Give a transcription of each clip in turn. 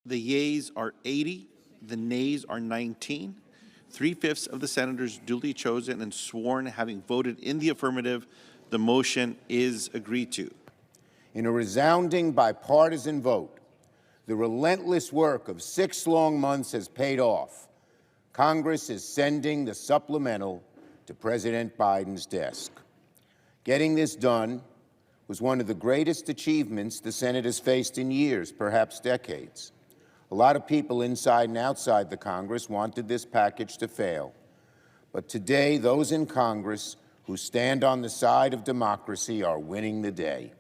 The yeas are 80, the nays are 19. 3/5 of the senators duly chosen and sworn having voted in the affirmative, the motion is agreed to. In a resounding bipartisan vote, the relentless work of 6 long months has paid off. Congress is sending the supplemental to President Biden's desk. Getting this done was one of the greatest achievements the Senate has faced in years, perhaps decades. A lot of people inside and outside the Congress wanted this package to fail. But today, those in Congress who stand on the side of democracy are winning the day.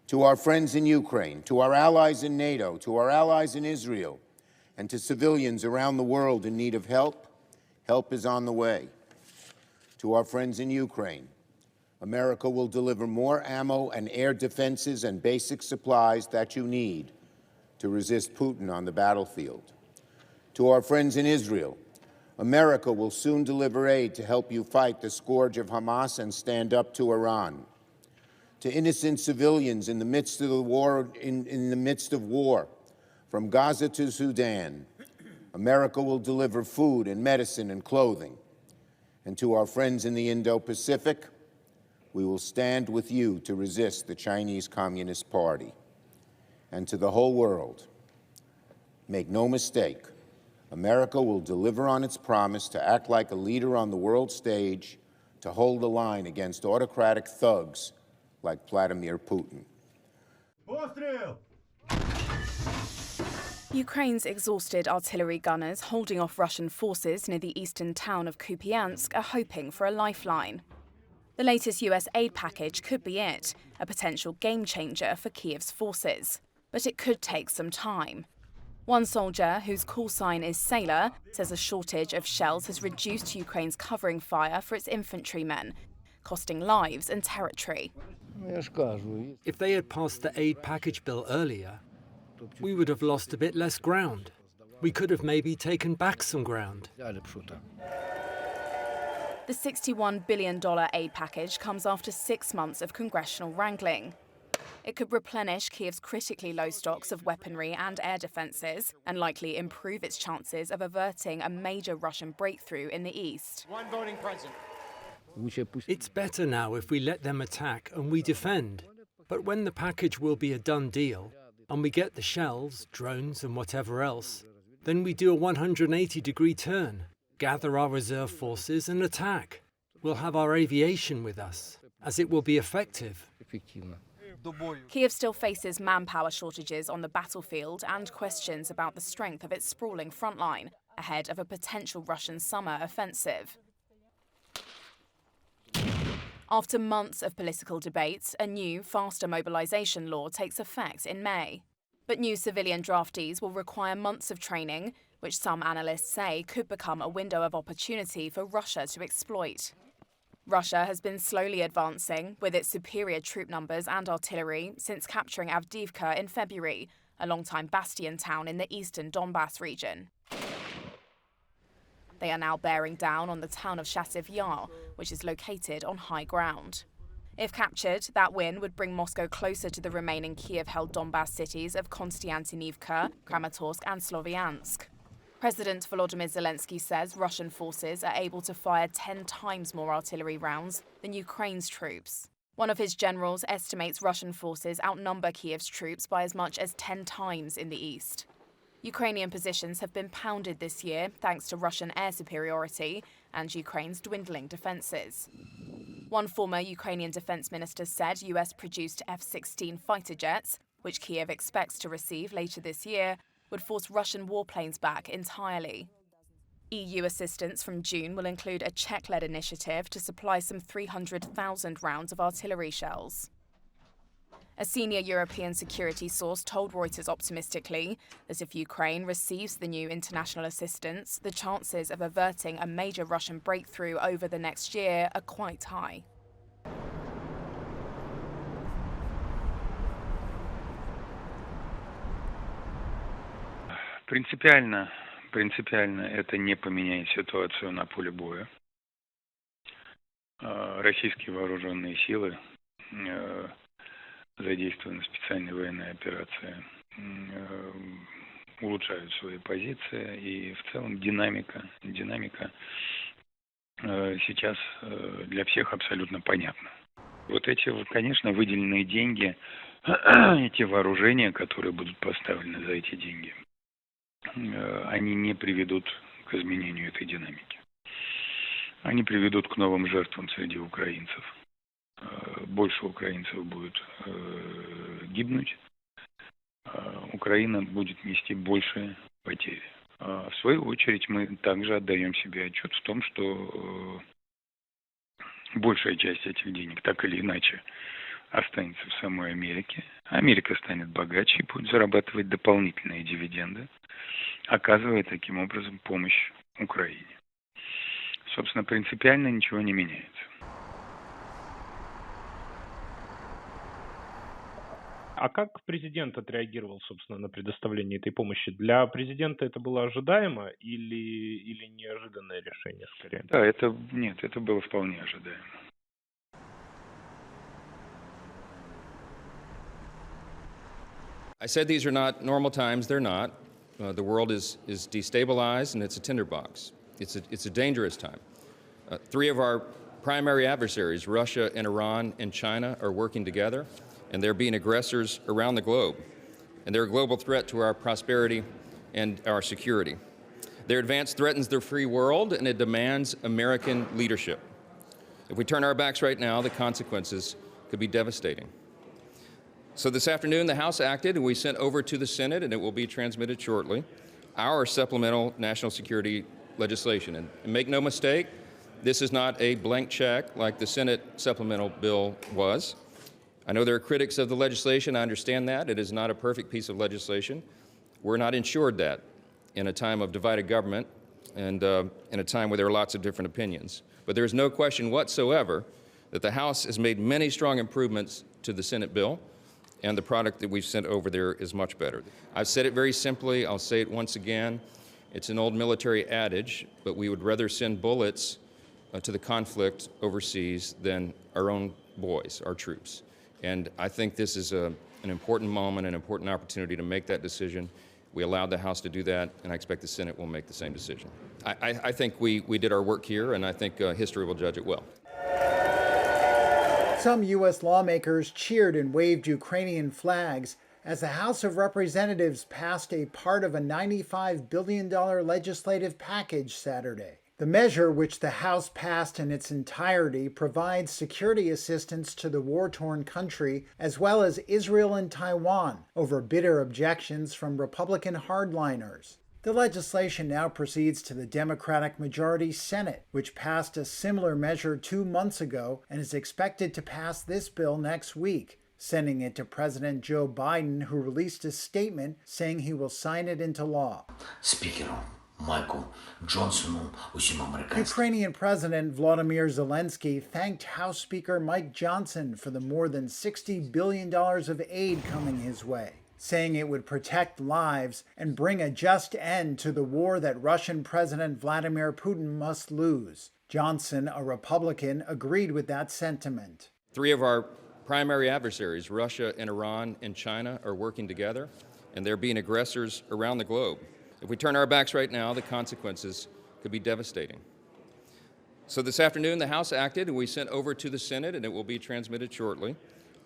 To our friends in Ukraine, to our allies in NATO, to our allies in Israel, and to civilians around the world in need of help, help is on the way. To our friends in Ukraine, America will deliver more ammo and air defenses and basic supplies that you need to resist Putin on the battlefield. To our friends in Israel, America will soon deliver aid to help you fight the scourge of Hamas and stand up to Iran. To innocent civilians in the midst of war, from Gaza to Sudan, America will deliver food and medicine and clothing. And to our friends in the Indo-Pacific, we will stand with you to resist the Chinese Communist Party. And to the whole world, make no mistake, America will deliver on its promise to act like a leader on the world stage, to hold the line against autocratic thugs like Vladimir Putin. Ukraine's exhausted artillery gunners holding off Russian forces near the eastern town of Kupiansk are hoping for a lifeline. The latest US aid package could be it, a potential game changer for Kiev's forces. But it could take some time. One soldier, whose call sign is Sailor, says a shortage of shells has reduced Ukraine's covering fire for its infantrymen, costing lives and territory. If they had passed the aid package bill earlier, we would have lost a bit less ground. We could have maybe taken back some ground. The $61 billion aid package comes after 6 months of congressional wrangling. It could replenish Kiev's critically low stocks of weaponry and air defences and likely improve its chances of averting a major Russian breakthrough in the east. One voting present. It's better now if we let them attack and we defend. But when the package will be a done deal, and we get the shells, drones and whatever else, then we do a 180-degree turn, gather our reserve forces and attack. We'll have our aviation with us, as it will be effective. Kiev still faces manpower shortages on the battlefield and questions about the strength of its sprawling front line ahead of a potential Russian summer offensive. After months of political debates, a new, faster mobilization law takes effect in May. But new civilian draftees will require months of training, which some analysts say could become a window of opportunity for Russia to exploit. Russia has been slowly advancing with its superior troop numbers and artillery since capturing Avdiivka in February, a longtime bastion town in the eastern Donbass region. They are now bearing down on the town of Chasiv Yar, which is located on high ground. If captured, that win would bring Moscow closer to the remaining Kiev-held Donbass cities of Konstantinivka, Kramatorsk and Sloviansk. President Volodymyr Zelensky says Russian forces are able to fire 10 times more artillery rounds than Ukraine's troops. One of his generals estimates Russian forces outnumber Kiev's troops by as much as 10 times in the east. Ukrainian positions have been pounded this year thanks to Russian air superiority and Ukraine's dwindling defences. One former Ukrainian defence minister said US-produced F-16 fighter jets, which Kiev expects to receive later this year, would force Russian warplanes back entirely. EU assistance from June will include a Czech-led initiative to supply some 300,000 rounds of artillery shells. A senior European security source told Reuters optimistically that if Ukraine receives the new international assistance, the chances of averting a major Russian breakthrough over the next year are quite high. Принципиально это не поменяет ситуацию на поле боя. Российские вооруженные силы, задействованы в специальной военной операции, улучшают свои позиции, и в целом динамика сейчас для всех абсолютно понятна. Вот эти, конечно, выделенные деньги, эти вооружения, которые будут поставлены за эти деньги, они не приведут к изменению этой динамики. Они приведут к новым жертвам среди украинцев. Больше украинцев будет гибнуть. Украина будет нести большие потери. В свою очередь мы также отдаем себе отчет в том, что большая часть этих денег так или иначе останется в самой Америке. Америка станет богаче и будет зарабатывать дополнительные дивиденды, оказывая таким образом помощь Украине. Собственно, принципиально ничего не меняется. А как президент отреагировал, собственно, на предоставление этой помощи? Для президента это было ожидаемо или неожиданное решение, скорее? Да, это было вполне ожидаемо. I said these are not normal times. They're not. The world is destabilized, and it's a tinderbox. It's a dangerous time. Three of our primary adversaries, Russia and Iran and China, are working together, and they're being aggressors around the globe. And they're a global threat to our prosperity and our security. Their advance threatens the free world, and it demands American leadership. If we turn our backs right now, the consequences could be devastating. So this afternoon, the House acted, and we sent over to the Senate, and it will be transmitted shortly, our supplemental national security legislation. And make no mistake, this is not a blank check like the Senate supplemental bill was. I know there are critics of the legislation. I understand that. It is not a perfect piece of legislation. We're not ensured that in a time of divided government and in a time where there are lots of different opinions. But there is no question whatsoever that the House has made many strong improvements to the Senate bill, and the product that we've sent over there is much better. I've said it very simply. I'll say it once again. It's an old military adage, but we would rather send bullets to the conflict overseas than our own boys, our troops. And I think this is an important moment, an important opportunity to make that decision. We allowed the House to do that, and I expect the Senate will make the same decision. I think we did our work here, and I think history will judge it well. Some U.S. lawmakers cheered and waved Ukrainian flags as the House of Representatives passed a part of a $95 billion legislative package Saturday. The measure, which the House passed in its entirety, provides security assistance to the war-torn country, as well as Israel and Taiwan, over bitter objections from Republican hardliners. The legislation now proceeds to the Democratic majority Senate, which passed a similar measure 2 months ago and is expected to pass this bill next week, sending it to President Joe Biden, who released a statement saying he will sign it into law. Ukrainian President Volodymyr Zelensky thanked House Speaker Mike Johnson for the more than $60 billion of aid coming his way, saying it would protect lives and bring a just end to the war that Russian President Vladimir Putin must lose. Johnson, a Republican, agreed with that sentiment. Three of our primary adversaries, Russia and Iran and China, are working together, and they're being aggressors around the globe. If we turn our backs right now, the consequences could be devastating. So this afternoon, the House acted, and we sent over to the Senate, and it will be transmitted shortly,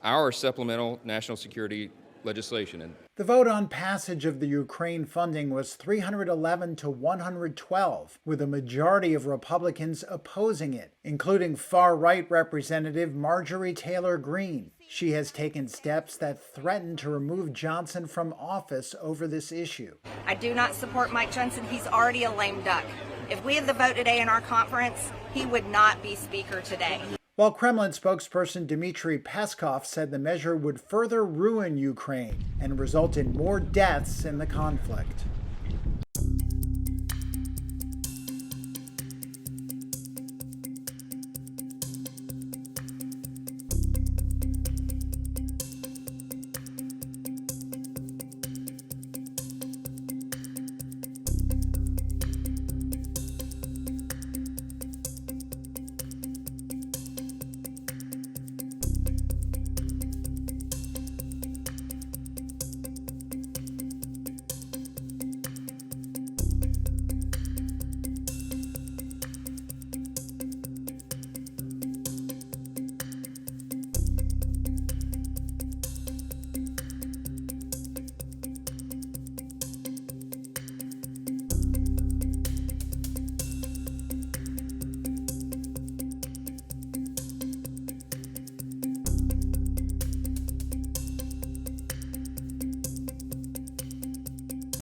our supplemental national security legislation. The vote on passage of the Ukraine funding was 311 to 112, with a majority of Republicans opposing it, including far-right Representative Marjorie Taylor Greene. She has taken steps that threaten to remove Johnson from office over this issue. I do not support Mike Johnson. He's already a lame duck. If we had the vote today in our conference, he would not be Speaker today. While Kremlin spokesperson Dmitry Peskov said the measure would further ruin Ukraine and result in more deaths in the conflict.